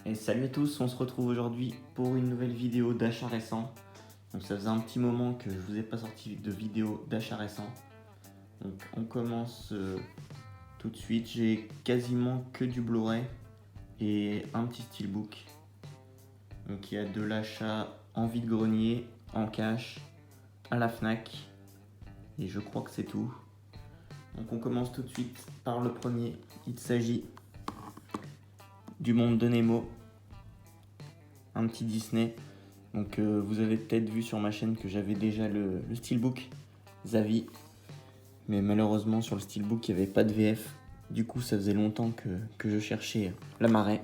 Et salut à tous, on se retrouve aujourd'hui pour une nouvelle vidéo d'achat récent. Donc ça faisait un petit moment que je vous ai pas sorti de vidéo d'achat récent. Donc on commence tout de suite. J'ai quasiment que du Blu-ray et un petit steelbook. Donc il y a de l'achat en vide-grenier, en cash, à la Fnac. Et je crois que c'est tout. Donc on commence tout de suite par le premier. Il s'agit du Monde de Nemo. Un petit Disney. Donc vous avez peut-être vu sur ma chaîne que j'avais déjà le steelbook Zavi. Mais malheureusement sur le steelbook il n'y avait pas de VF. Du coup ça faisait longtemps que je cherchais la marée.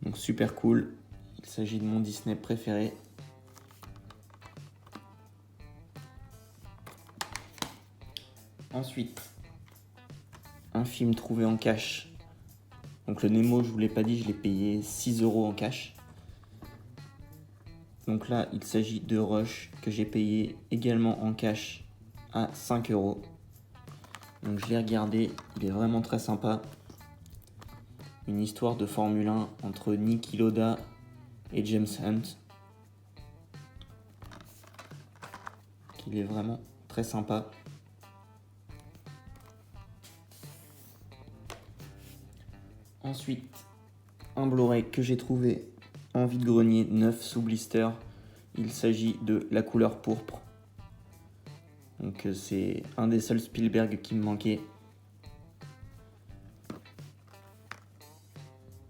Donc super cool. Il s'agit de mon Disney préféré. Ensuite, un film trouvé en cash. Donc le Nemo, je vous l'ai pas dit, je l'ai payé 6 € en cash. Donc là, il s'agit de Rush que j'ai payé également en cash à 5 €. Donc je l'ai regardé, il est vraiment très sympa. Une histoire de Formule 1 entre Niki Lauda et James Hunt. Il est vraiment très sympa. Ensuite, un Blu-ray que j'ai trouvé en vide-grenier neuf sous blister. Il s'agit de La couleur pourpre. Donc c'est un des seuls Spielberg qui me manquait.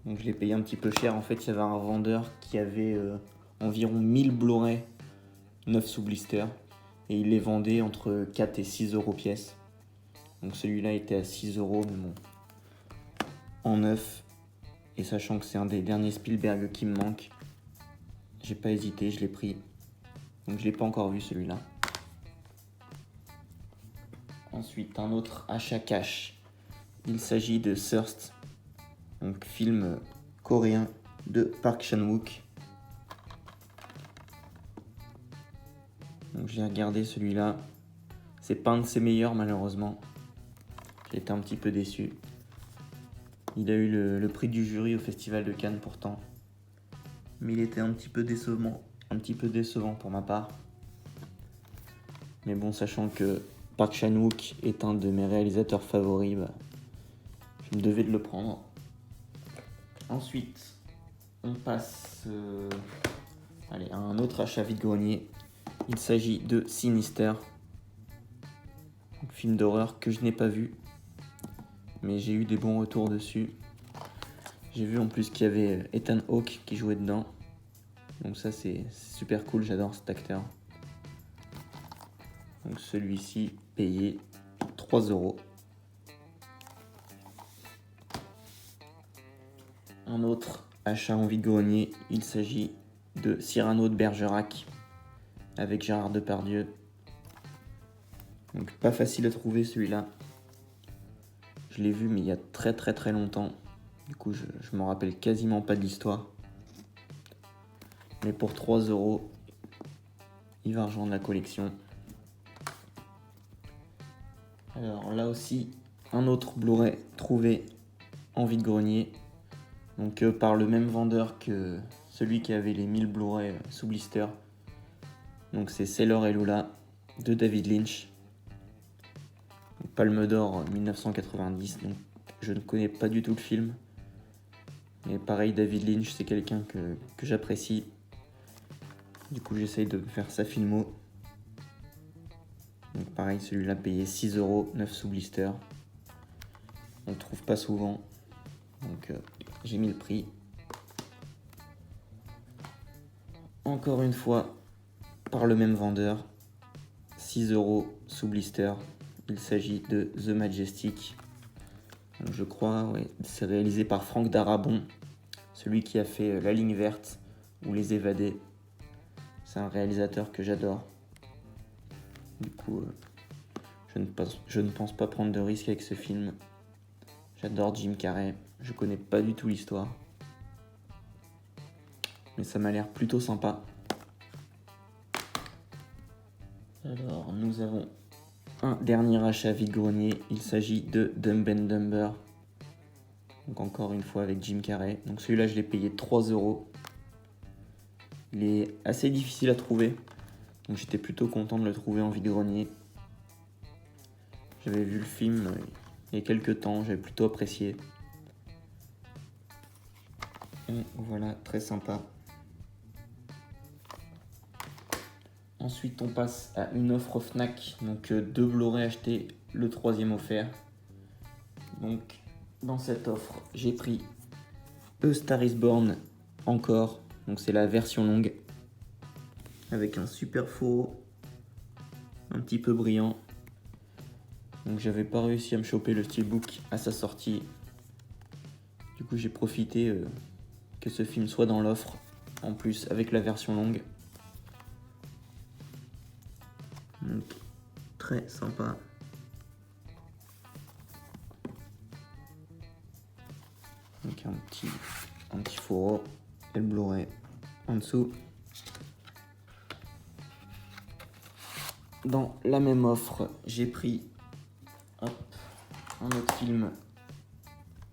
Donc je l'ai payé un petit peu cher. En fait, il y avait un vendeur qui avait environ 1000 Blu-ray neufs sous blister. Et il les vendait entre 4 et 6 € pièce. Donc celui-là était à 6 €, mais bon, en neuf. Et sachant que c'est un des derniers Spielberg qui me manque, j'ai pas hésité, je l'ai pris. Donc je l'ai pas encore vu celui-là. Ensuite, un autre achat cash. Il s'agit de Thirst, donc film coréen de Park Chan-wook. Donc j'ai regardé celui-là. C'est pas un de ses meilleurs malheureusement. J'ai été un petit peu déçu. Il a eu le prix du jury au Festival de Cannes pourtant. Mais il était un petit peu décevant pour ma part. Mais bon, sachant que Park Chan-wook est un de mes réalisateurs favoris, je me devais de le prendre. Ensuite, on passe à un autre achat vide-grenier. Il s'agit de Sinister, un film d'horreur que je n'ai pas vu, mais j'ai eu des bons retours dessus. J'ai vu en plus qu'il y avait Ethan Hawke qui jouait dedans. Donc ça c'est super cool, j'adore cet acteur. Donc celui-ci payé 3 €. Un autre achat en vide-grenier, il s'agit de Cyrano de Bergerac avec Gérard Depardieu. Donc pas facile à trouver celui-là. Je l'ai vu mais il y a très longtemps. Du coup je m'en rappelle quasiment pas de l'histoire. Mais pour 3 €, il va rejoindre la collection. Alors là aussi, un autre Blu-ray trouvé en vide-grenier. Donc par le même vendeur que celui qui avait les 1000 Blu-ray sous blister. Donc c'est Sailor et Lula de David Lynch. Donc, Palme d'Or 1990. Donc je ne connais pas du tout le film. Mais pareil, David Lynch, c'est quelqu'un que j'apprécie. Du coup, j'essaye de faire sa filmo. Donc pareil, celui-là payé 6 €, 9 sous blister. On ne le trouve pas souvent. Donc j'ai mis le prix. Encore une fois, par le même vendeur. 6 € sous blister. Il s'agit de The Majestic. Donc, je crois, ouais, c'est réalisé par Franck Darabont. Celui qui a fait La Ligne Verte ou Les Évadés. C'est un réalisateur que j'adore. Du coup, je ne pense pas prendre de risque avec ce film. J'adore Jim Carrey. Je connais pas du tout l'histoire. Mais ça m'a l'air plutôt sympa. Alors, nous avons un dernier achat vide-grenier. Il s'agit de Dumb and Dumber. Donc encore une fois avec Jim Carrey. Donc celui-là je l'ai payé 3 €. Il est assez difficile à trouver. Donc j'étais plutôt content de le trouver en vide-grenier. J'avais vu le film il y a quelques temps, j'avais plutôt apprécié. Et voilà, très sympa. Ensuite on passe à une offre Fnac. Donc 2 Blu-ray achetés, le 3e offert. Donc dans cette offre j'ai pris A Star Is Born encore. Donc c'est la version longue. Avec un super faux, un petit peu brillant. Donc j'avais pas réussi à me choper le steelbook à sa sortie. Du coup j'ai profité que ce film soit dans l'offre, en plus avec la version longue. Donc très sympa. Donc un petit fourreau et le Blu-ray en dessous. Dans la même offre, j'ai pris un autre film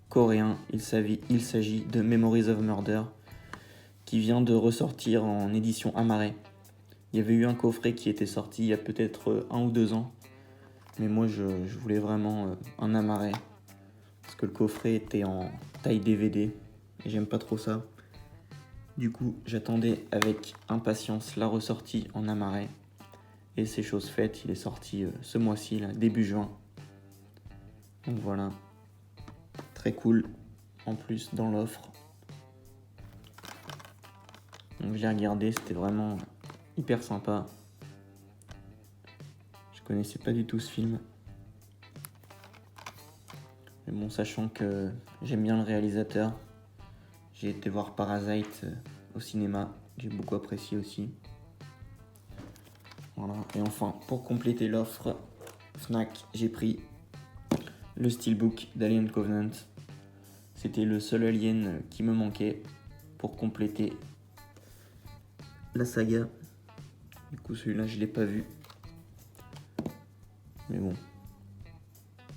coréen. Il s'agit de Memories of Murder, qui vient de ressortir en édition Amaré. Il y avait eu un coffret qui était sorti il y a peut-être 1 ou 2 ans, mais moi je voulais vraiment un Amaré, parce que le coffret était en taille DVD, et j'aime pas trop ça. Du coup, j'attendais avec impatience la ressortie en Amaré, et c'est chose faite, il est sorti ce mois-ci, là, début juin. Donc voilà, très cool, en plus dans l'offre. Donc je l'ai regardé, c'était vraiment hyper sympa. Je connaissais pas du tout ce film. Mais bon, sachant que j'aime bien le réalisateur, j'ai été voir Parasite au cinéma, j'ai beaucoup apprécié aussi. Voilà. Et enfin, pour compléter l'offre Fnac, j'ai pris le steelbook d'Alien Covenant. C'était le seul Alien qui me manquait pour compléter la saga. Du coup, celui-là, je l'ai pas vu. Mais bon.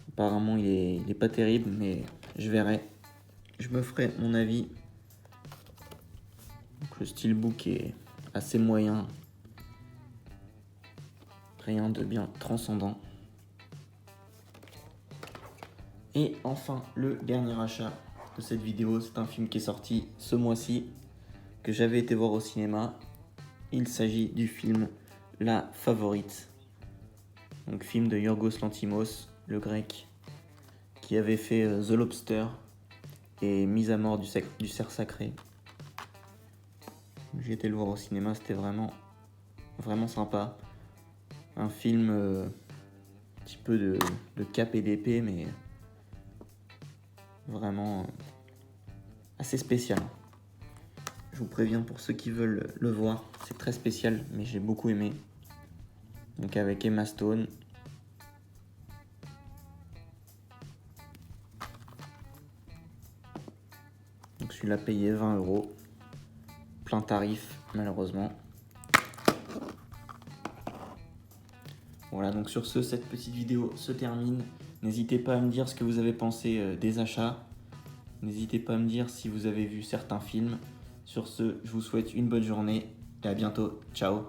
Apparemment, il est pas terrible, mais je verrai. Je me ferai mon avis. Donc, le steelbook est assez moyen. Rien de bien transcendant. Et enfin, le dernier achat de cette vidéo, c'est un film qui est sorti ce mois-ci, que j'avais été voir au cinéma. Il s'agit du film La Favorite. Donc film de Yorgos Lanthimos, le grec, qui avait fait The Lobster et Mise à mort du cerf sacré. J'ai été le voir au cinéma, c'était vraiment sympa. Un film un petit peu de cap et d'épée, mais vraiment assez spécial. Je vous préviens pour ceux qui veulent le voir, c'est très spécial, mais j'ai beaucoup aimé. Donc avec Emma Stone. Donc celui-là payé 20 €. Plein tarif, malheureusement. Voilà, donc sur ce, cette petite vidéo se termine. N'hésitez pas à me dire ce que vous avez pensé des achats. N'hésitez pas à me dire si vous avez vu certains films. Sur ce, je vous souhaite une bonne journée et à bientôt. Ciao!